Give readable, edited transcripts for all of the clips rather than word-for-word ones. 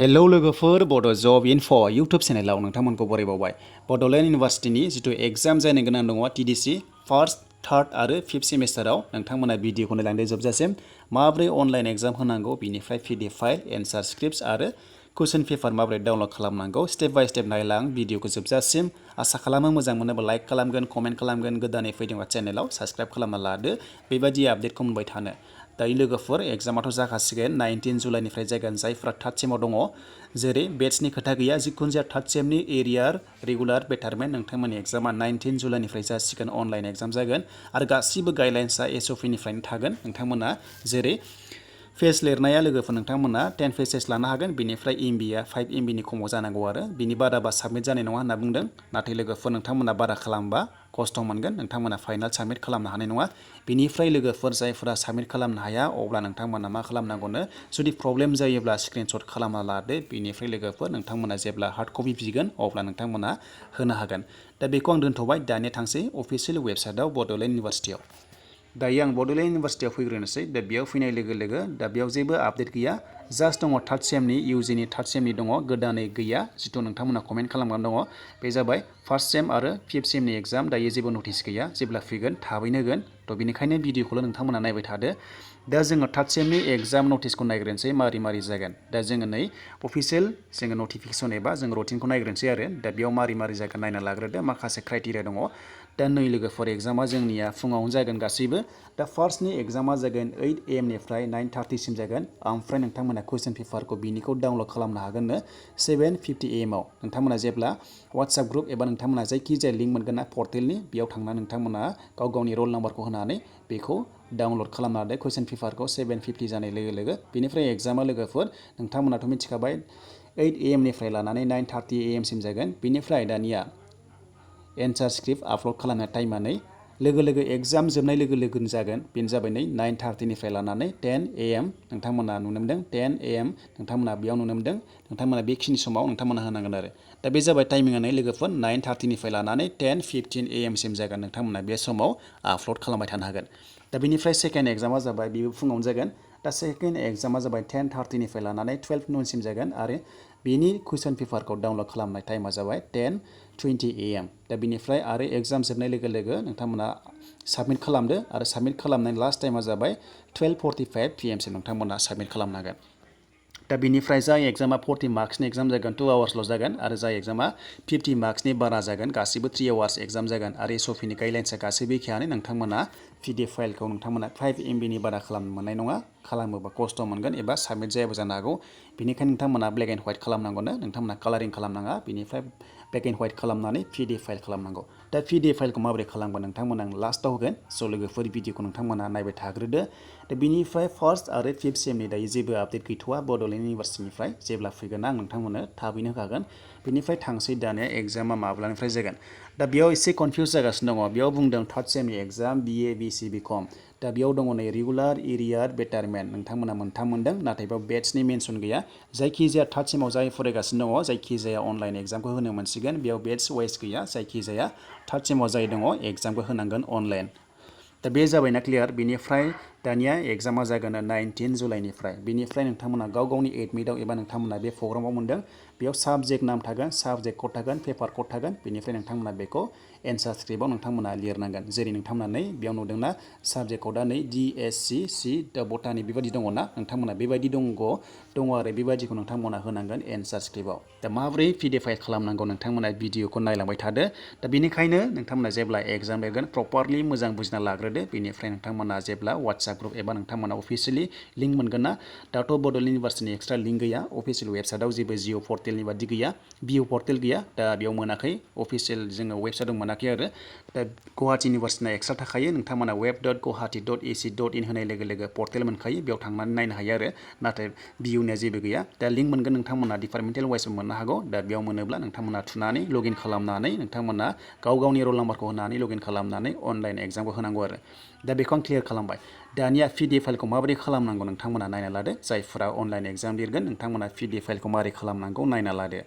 hello लोगोफोर बड' जब info YouTube चेनेलाव नोंथांमोनखौ बरायबावबाय Bodoland इउनिभार्सिटिनि जिथु एग्जाम जानो गोनां दङ टीडीसी फार्स्ट थार्ड आरो फिफ्थ सेमिस्टाराव नोंथांमोना भिडिअखौ नायलांदो जोबजासिम माबोरै अनलाइन एग्जाम होनांगौ बिनिफ्राय पीडीएफ फाइल एन्सार स्क्रिप्ट्स आरो कुइसन पेपार माबोरै डाउनलड खालामनांगौ स्टेप बाय स्टेप नायलां भिडिअखौ जोबजासिम आसा खालामो मोजां मोनोबा लाइक खालामगोन कमेन्ट खालामगोन गोदानै फैदोंबा चेनेलाव साबस्क्राइब खालामना लादो बेबायदि आपडेटखौ मोनबाय थानो दायो लोगोफोर एग्जामाथ' जाखासिगोन 19 जुलाइनिफ्राय जागोन जायफ्रा थार्ड सेमाव दङ जेरै बेट्सनि खोथा गैया जिखुनु जाया थार्ड सेमनि एरियार रेगुलार बेटारमेन्ट नोंथांमोननि एग्जामा 19 जुलाइनिफ्राय जासिगोन अनलाइन एग्जाम जागोन आरो गासिबो गाइडलाइन्सआ एसअपिनिफ्रायनो थागोन नोंथांमोना जेरै पेज लिरनाया लोगोफोर नोंथांमोना 10 पेजेस लानो हागोन बिनिफ्राय एमबिआ 5 एमबिनि खमाव जानांगौ आरो बिनि बाराबा साबमिट जानाय नङा होनना बुंदों नाथाय लोगोफोर नोंथांमोना बारा खालामबा खस्थ' मोनगोन नोंथांमोना फाइनाल साबमिट खालामनो हानाय नङा बिनिफ्राय लोगोफोर जायफोरा साबमिट खालामनो हाया अब्ला नोंथांमोना मा खालामनांगौनो जुदि प्रब्लेम जायोब्ला स्क्रिनशट खालामना लादो बिनिफ्राय लोगोफोर नोंथांमोना जेब्ला हार्ड कपि बिगोन अब्ला नोंथांमोना होनो हागोन दा बेखौ आं दोनथ'बाय दानिया थांसै अफिसियेल वेबसाइटआव बड'लेण्ड इउनिभार्सिटियाव दायो आं बड'लेण्ड इउनिभार्सिटियाव फैग्रोनोसै दा बेयाव फैनाय लोगो लोगो दा बेयाव जेबो आपडेट गैया जास्ट दङ थार्ड सेमनि इउजिनि थार्ड सेमनि दङ गोदानै गैया जिथु नोंथांमोना कमेन्ट खालामनानै दङ बे जाबाय फार्स्ट सेम आरो फिफ्थ सेमनि एग्जाम दायो जेबो नटिस गैया जेब्ला फैगोन थाबैनो होगोन थ' बेनिखायनो भिडिअखौल' नोंथांमोना नायबाय थादो दा जोङो थार्ड सेमनि एग्जाम नटिसखौ नायग्रोनोसै मारै मारै जागोन दा जोङो नै अफिसियेल जोङो नटिफिकेसन एबा जों रुटिनखौ नायग्रोनोसै आरो दा बेयाव मारै मारै जागोन नायना लाग्रोदो माखासे क्राइटेरिया दङ दा नै लोगोफोर एग्जामा जोंनिया फुङावनो जागोन गासैबो दा फार्स्टनि एग्जामा जागोन 8 AM निफ्राय 9:30 सिम जागोन ओमफ्राय नोंथांमोना कुइसन पेपारखौ बिनिखौ डाउनलड खालामनो हागोननो 7:50 AM आव नोंथांमोना जेब्ला वाट्सएप ग्रुप एबा नोंथांमोना जायखिजाया लिंक मोनगोन ना पर्टेलनि बेयाव थांना नोंथांमोना गाव गावनि रल नाम्बारखौ होनानै बेखौ डाउनलड खालामनो हादो कुइसन पेपारखौ 7:50 जानाय लोगो लोगो बेनिफ्राय एग्जामा लोगोफोर नोंथांमोनाथ' मिथिखाबाय 8 AM निफ्राय लानानै 9:30 AM सिम जागोन बेनिफ्राय दानिया एन्सार स्क्रिप्ट आपल'ड खालामनाय टाइमा नै लोगो लोगो एग्जाम जोबनाय लोगो लोगोनो जागोन बेनो जाबाय नै 9:30 निफ्राय लानानै 10 AM नोंथांमोना नुनो मोनदों 10 AM नोंथांमोना बेयाव नुनो मोनदों नोंथांमोना बेखिनि समाव नोंथांमोना होनांगोन आरो दा बे जाबाय टाइमिंआ नै लोगोफोर 9:30 निफ्राय लानानै 10:15 AM सिम जागोन नोंथांमोना बे समाव आपल'ड खालामबाय थानो हागोन दा बेनिफ्राय सेकेन्ड एग्जामा जाबाय बेबो फुङावनो जागोन दा सेकेन्ड एग्जामा जाबाय 10:30 निफ्राय लानानै 12 noon सिम जागोन आरो बेनि कुइसन पेपारखौ डाउनलड खालामनाय टाइमा जाबाय 10:20 AM दा बेनिफ्राय आरो एग्जाम जोबनाय लोगो लोगो नोंथांमोना साबमिट खालामदो आरो साबमिट खालामनायनि लास्ट टाइमा जाबाय 12:45 PM सिम नोंथांमोना साबमिट खालामनांगोन दा बेनिफ्राय जाय एग्जामा 40 मार्क्सनि एग्जाम जागोन 2 आवार्सल' जागोन आरो जाय एग्जामा 50 मार्क्सनि बारा जागोन गासिबो 3 आवार्स एग्जाम जागोन आरो एसअपिनि गाइडलाइन्सआ गासैबो एखेयानो नोंथांमोना पीडीएफ फाइलखौ नोंथांमोना 5 MBनि बारा खालामनो मोननाय नङा खालामोबा खस्थ' मोनगोन एबा साबमिट जायाबो जानो हागौ बेनिखायनो नोंथांमोना ब्लेक एन्ड व्हाइट खालामनांगौनो नोंथांमोना कालारिं खालामनाङा बेनिफ्राय ब्लेक एन्ड व्हाइट खालामनानै पीडीएफ फाइल खालामनांगौ दा पीडीएफ फाइलखौ माबोरै खालामगोन नोंथांमोना आं लास्टआव होगोन स' लोगोफोर भिडिअखौ नोंथांमोना नायबाय थाग्रोदो दा बेनिफ्राय फार्स्ट आरो फिफ्थ सेमनि दायो जेबो आपडेट गैथ'वा बड'लेण्ड इउनिभार्सिटिनिफ्राय जेब्ला फैगोन आं नोंथांमोननो थाबैनो होखागोन बेनिफ्राय थांसै दानिया एग्जामा माब्लानिफ्राय जागोन दा बेयाव एसे कनफिउस जागासिनो दङ बेयाव बुंदों थार्ड सेमनि एग्जाम BA BC BCom दा बेयाव दङ नै रेगुलार एरियार बेटारमेन्ट नोंथांमोना मोनथाम मोनदों नाथाय बेयाव बेट्सनि मेनसन गैया जायखिजाया थार्ड सेमाव जाय फरायगासिनो दङ जायखिजाया अनलाइन एग्जामखौ होनो मोनसिगोन बेयाव बेट्स वाइस गैया जायखिजाया थार्ड सेमाव जाय दङ एग्जामखौ होनांगोन अनलाइन दा बे जाबायना क्लियार बेनिफ्राय दानिया एग्जामा जागोन 19 जुलाइनिफ्राय बेनिफ्राय नोंथांमोना गाव गावनि एडमिटआव एबा नोंथांमोना बे प्रग्रामाव मोनदों बेयाव साबजेक्ट नाम थागोन साबजेक्ट कड थागोन पेपार कड थागोन बेनिफ्राय नोंथांमोना बेखौ एन्सार स्क्रिप्टआव नोंथांमोना लिरनांगोन जेरै नोंथांमोना नै बेयाव नुदोंना साबजेक्ट क'डआ नै DSC दा बटानि बेबायदि दङ ना नोंथांमोना बेबायदि दङ आरो बेबायदिखौ नोंथांमोना होनांगोन एन्सार स्क्रिप्टआव दा माबोरै पीडीएफ फाइल खालामनांगौ नोंथांमोना भिडिअखौ नायलांबाय थादो दा बेनिखायनो नोंथांमोना जेब्ला एग्जाम लिरगोन प्रपारलि मोजां बुजिना लाग्रोदो बेनिफ्राय नोंथांमोना जेब्ला वाट्सएप ग्रुप एबा नोंथांमोना अफिसियेलि लिंक मोनगोन ना दाथ' बड'लेण्ड इउनिभार्सिटिनि एक्सट्रा लिंक गैया अफिसियेल वेबसाइटआव जेबो जिअ पर्टेलनि बादि गैया बिअ पर्टेल गैया दा बेयाव मोनाखै अफिसियेल जोङो वेबसाइटआव मोनाखै आरो दा गुवाहाटी इउनिभार्सिटिना एक्सट्रा थाखायो नोंथांमोना web.guwahati.ac.in होनाय लोगो लोगो पर्टेल मोनखायो बेयाव थांनानै नायनो हायो आरो नाथाय बिअनिया जेबो गैया दा लिंक मोनगोन नोंथांमोना डिपार्टमेन्टेल वाइसबो मोननो हागौ दा बेयाव मोनोब्ला नोंथांमोना थुनानै लगइन खालामनानै नोंथांमोना गाव गावनि रल नाम्बारखौ होनानै लगइन खालामनानै अनलाइन एग्जामखौ होनांगौ आरो दा बेखौ आं क्लियार खालामबाय दानिया PDF फाइलखौ माबोरै खालामनांगौ नोंथांमोना नायना लादो जायफोरा अनलाइन एग्जाम लिरगोन नोंथांमोना PDF फाइलखौ माबोरै खालामनांगौ नायना लादो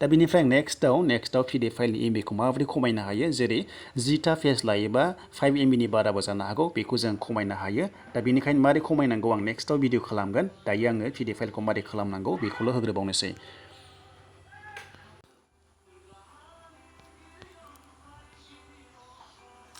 दा बेनिफ्राय नेक्स्टआव PDF फाइलनि MB खौ माबोरै खमायनो हायो जेरै 10टा पेज लायोबा 5 MB नि बाराबो जानो हागौ बेखौ जों खमायनो हायो दा बेनिखायनो माबोरै खमायनांगौ आं नेक्स्टआव भिडिअ खालामगोन दायो आङो PDF फाइलखौ माबोरै खालामनांगौ बेखौल' होग्रोबावनोसै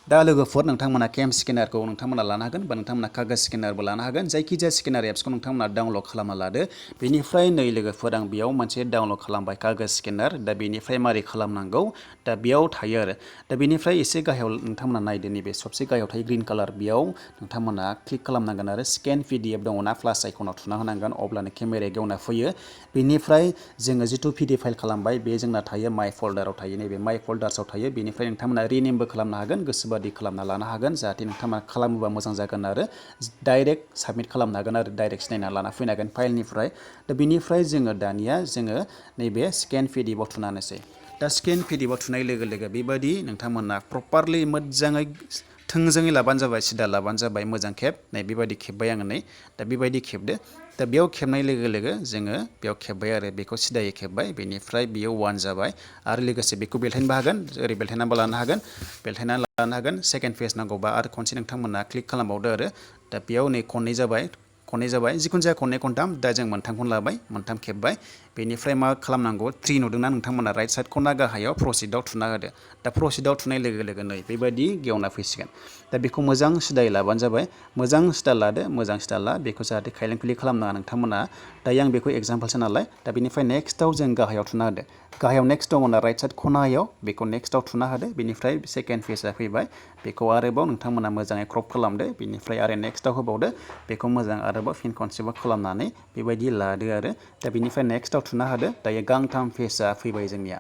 दा लोगोफोर नोंथांमोना केम स्केनारखौ नोंथांमोना लानो हागोन बा नोंथांमोना कागाज स्केनारबो लानो हागोन जायखिजाया स्केनार एप्सखौ नोंथांमोना डाउनलड खालामना लादो बेनिफ्राय नै लोगोफोर आं बेयाव मोनसे डाउनलड खालामबाय कागाज स्केनार दा बेनिफ्राय मारै खालामनांगौ दा बेयाव थायो आरो दा बेनिफ्राय एसे गाहायाव नोंथांमोना नायदो नैबे सबसे गाहायाव थायो ग्रीन कालार बेयाव नोंथांमोना क्लिक खालामनांगोन आरो स्केन PDF दङना प्लास आइकनाव थुना होनांगोन अब्लानो केमेराया गेवना फैयो बेनिफ्राय जोङो जिथु PDF फाइल खालामबाय बे जोंना थायो माइ फल्डाराव थायो नैबे माइ फल्डार्सआव थायो बेनिफ्राय नोंथांमोना रिनेमबो खालामनो हागोन गोसोबादि खालामना लानो हागोन जाहाथे नोंथांमोना खालामोबा मोजां जागोन आरो डाइरेक्ट साबमिट खालामनो हागोन आरो डाइरेक्ट सिनायना लाना फैनो हागोन फाइलनिफ्राय दा बेनिफ्राय जोङो दानिया जोङो नैबे स्केन PDF आव थुना होनोसै दा स्केन PDF आव थुनाय लोगो लोगो बेबायदि नोंथांमोना प्रपारलि मोजाङै थोंजोङै लाबानो जाबाय सिदा लाबानो जाबाय मोजां खेब नै बेबायदि खेबबाय आङो नै दा बेबायदि खेबदो दा बेयाव खेबनाय लोगो लोगो जोङो बेयाव खेबबाय आरो बेखौ सिदायै खेबबाय बेनिफ्राय बेयो 1 जाबाय आरो लोगोसे बेखौ बेलथायनोबो हागोन ओरै बेलथायनाबो लानो हागोन बेलथायनानै लानो हागोन सेकेन्ड पेज नांगौबा आरो खनसे नोंथांमोना क्लिक खालामबावदो आरो दा बेयाव नै खननै जाबाय जिखुनु जाया खननै खनथाम दा जों मोनथामखौनो लाबाय मोनथाम खेबबाय बेनिफ्राय मा खालामनांगौ 3 नुदोंना नोंथांमोना राइट साइड खना गाहायाव प्रसिडआव थुना होदो दा प्रसिडआव थुनाय लोगो लोगो नै बेबायदि गेवना फैसिगोन दा बेखौ मोजां सिदायै लाबानो जाबाय मोजां सिदा लादो मोजां सिदा ला बेखौ जाहाथे खायलें खुलि खालामनाङा नोंथांमोना दायो आं बेखौ एग्जाम्पलसो नालाय दा बेनिफ्राय नेक्स्टआव जों गाहायाव थुना होदो गाहायाव नेक्स्ट दङना राइट साइड खनायाव बेखौ नेक्स्टआव थुना होदो बेनिफ्राय सेकेन्ड पेजआ फैबाय बेखौ आरोबाव नोंथांमोना मोजाङै क्रप खालामदो बेनिफ्राय आरो नेक्स्टआव होबावदो बेखौ मोजां आरोबाव फिन खनसेबाव खालामनानै बेबायदि लादो आरो दा बेनिफ्राय नेक्स्टआव थुना होदो दायो गांथाम पेजआ फैबाय जोंनिया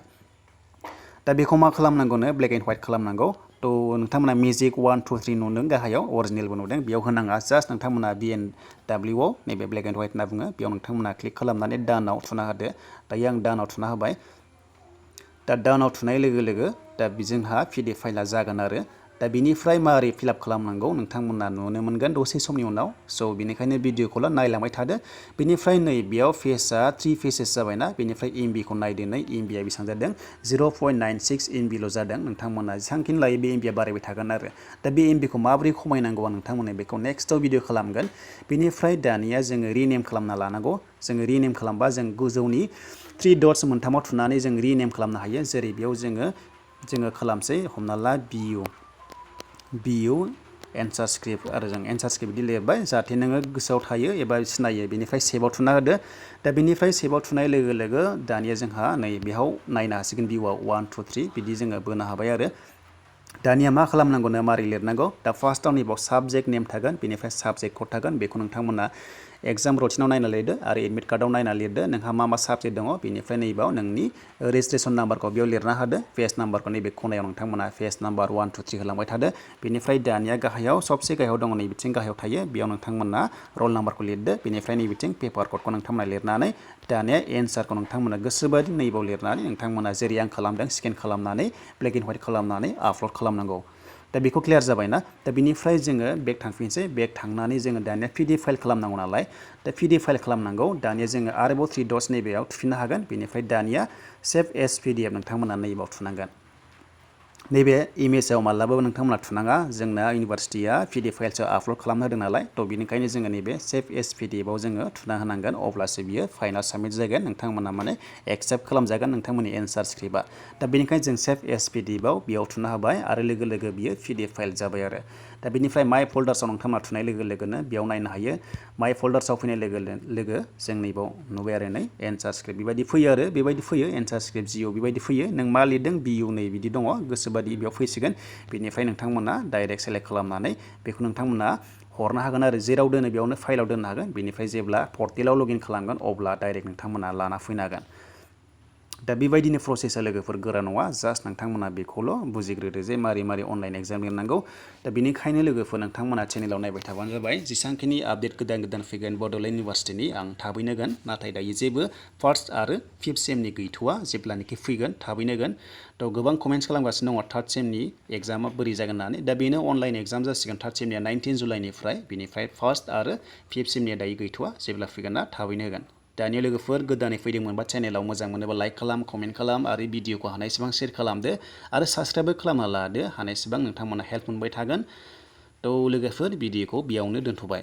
दा बेखौ मा खालामनांगौनो ब्लेक एन्ड व्हाइट खालामनांगौ थ' नोंथांमोना मेजिक 1 2 3 नुदों गाहायाव अरिजिनेलबो नुदों बेयाव होनाङा जास्ट नोंथांमोना BNW आव नैबे ब्लेक एन्ड व्हाइट होनना बुङो बेयाव नोंथांमोना क्लिक खालामनानै डानआव थुना होदो दायो आं डानआव थुना होबाय दा डानआव थुनाय लोगो लोगो दा जोंहा PDF फाइला जागोन आरो दा बेनिफ्राय मारै फिलआप खालामनांगौ नोंथांमोना नुनो मोनगोन दसे समनि उनाव स' बेनिखायनो भिडिअखौल' नायलांबाय थादो बेनिफ्राय नै बेयाव पेजआ 3 पेजेस जाबायना बेनिफ्राय MB खौ नायदो नै MBआ बेसेबां जादों 0.96 MBल' जादों नोंथांमोना जेसांखिनि लायो बे MBआ बारायबाय थागोन आरो दा बे MB खौ माबोरै खमायनांगौ आं नोंथांमोननो बेखौ नेक्स्टआव भिडिअ खालामगोन बेनिफ्राय दानिया जोङो रिनेम खालामना लानांगौ जोङो रिनेम खालामबा जों गोजौनि 3 डट्स मोनथामाव थुनानै जों रिनेम खालामनो हायो जेरै बेयाव जोङो खालामसै हमना ला BU एन्सार स्क्रिप्ट आरो जों एन्सार स्क्रिप्ट बिदि लिरबाय जाहाथे नोङो गोसोआव थायो एबा सिनायो बेनिफ्राय सेभआव थुना होदो दा बेनिफ्राय सेभआव थुनाय लोगो लोगो दानिया जोंहा नै बेयाव नायनो हासिगोन भिउआव 1 2 3 बिदि जोङो बोनो हाबाय आरो दानिया मा खालामनांगौनो मारै लिरनांगौ दा फार्स्टआव नैबाव साबजेक्ट नेम थागोन बेनिफ्राय साबजेक्ट कड थागोन बेखौ नोंथांमोना एग्जाम रुटिनाव नायना लिरदो आरो एडमिट कार्डआव नायना लिरदो नोंहा मा साबजेक्ट दङ बेनिफ्राय नैबाव नोंनि रेजिस्ट्रेसन नाम्बारखौ बेयाव लिरना होदो पेज नाम्बारखौ नैबे खनायाव नोंथांमोना पेज नाम्बार 1 2 3 होलांबाय थादो बेनिफ्राय दानिया गाहायाव सबसे गाहायाव दङ नै बिथिं गाहायाव थायो बेयाव नोंथांमोना रल नाम्बारखौ लिरदो बेनिफ्राय नै बिथिं पेपार क'डखौ नोंथांमोना लिरनानै दानिया एन्सारखौ नोंथांमोना गोसोबादि नैबाव लिरनानै नोंथांमोना जेरै आं खालामदों स्केन खालामनानै ब्लेक एन्ड व्हाइट खालामनानै आपल'ड खालामनांगौ दा बेखौ क्लियार जाबायना दा बेनिफ्राय जोङो बेक थांफिनसै बेक थांनानै जोङो दानिया PDF फाइल खालामनांगौ नालाय दा PDF फाइल खालामनांगौ दानिया जोङो आरोबाव 3 डट्स नैबेयाव थुफिननो हागोन बेनिफ्राय दानिया सेभ एस PDF नोंथांमोना नैबाव थुनांगोन नैबे इमेजाव माब्लाबाबो नोंथांमोना थुनाङा जोंना इउनिभारसिटिया PDF फाइलसो आपल'ड खालामना होदों नालाय थ' बेनिखायनो जोङो नैबे सेभ एस PDF आव जोङो थुना होनांगोन अब्लासो बियो फाइनाल साबमिट जागोन नोंथांमोना माने एक्सेप्ट खालामजागोन नोंथांमोननि एन्सार स्क्रिप्टआ दा बेनिखायनो जों सेभ एस PDF आव बेयाव थुना होबाय आरो लोगो लोगो बियो PDF फाइल जाबाय आरो दा बेनिफ्राय माइ फल्डार्सआव नोंथांमोना थुनाय लोगो लोगोनो बेयाव नायनो हायो माइ फल्डार्सआव फैनाय लोगो लोगो जों नैबाव नुबाय आरो नै एन्सार स्क्रिप्ट बेबायदि फैयो आरो बेबायदि फैयो एन्सार स्क्रिप्ट जिअ बेबायदि फैयो नों मा लिरदों BU नै बिदि दङ गोसोबादि बेयाव फैसिगोन बेनिफ्राय नोंथांमोना डाइरेक्ट सेलेक्ट खालामनानै बेखौ नोंथांमोना हरनो हागोन आरो जेराव दोनो बेयावनो फाइलाव दोननो हागोन बेनिफ्राय जेब्ला पर्टेलाव लगइन खालामगोन अब्ला डाइरेक्ट नोंथांमोना लाना फैनो हागोन दा बेबायदिनो प्रसेसा लोगोफोर गोरा नङा जास्ट नोंथांमोना बेखौल' बुजिग्रोदो जे मारै अनलाइन एग्जाम लिरनांगौ दा बेनिखायनो लोगोफोर नोंथांमोना चेनेलाव नायबाय थाबानो जाबाय जेसांखिनि आपडेट गोदान फैगोन बड'लेण्ड इउनिभार्सिटिनि आं थाबैनो होगोन नाथाय दायो जेबो फार्स्ट आरो फिफ्थ सेमनि गैथ'वा जेब्लानोखि फैगोन थाबैनो होगोन थ' गोबां कमेन्ट्स खालामगासिनो दङ थार्ड सेमनि एग्जामा बोरै जागोन होननानै दा बेनो अनलाइन एग्जाम जासिगोन थार्ड सेमनिया 19 जुलाइनिफ्राय बिनिफ्राय फार्स्ट आरो फिफ्थ सेमनिया दायो गैथ'वा जेब्ला फैगोन ना थाबैनो होगोन दानिया लोगोफोर गोदानै फैदोंमोनबा चेनेलाव मोजां मोनोबा लाइक खालाम कमेन्ट खालाम आरो भिडिअखौ हानायसेबां शेयार खालामदो आरो साबस्क्राइबबो खालामना लादो हानायसेबां नोंथांमोना हेल्प मोनबाय थागोन थ' लोगोफोर भिडिअखौ बेयावनो दोनथ'बाय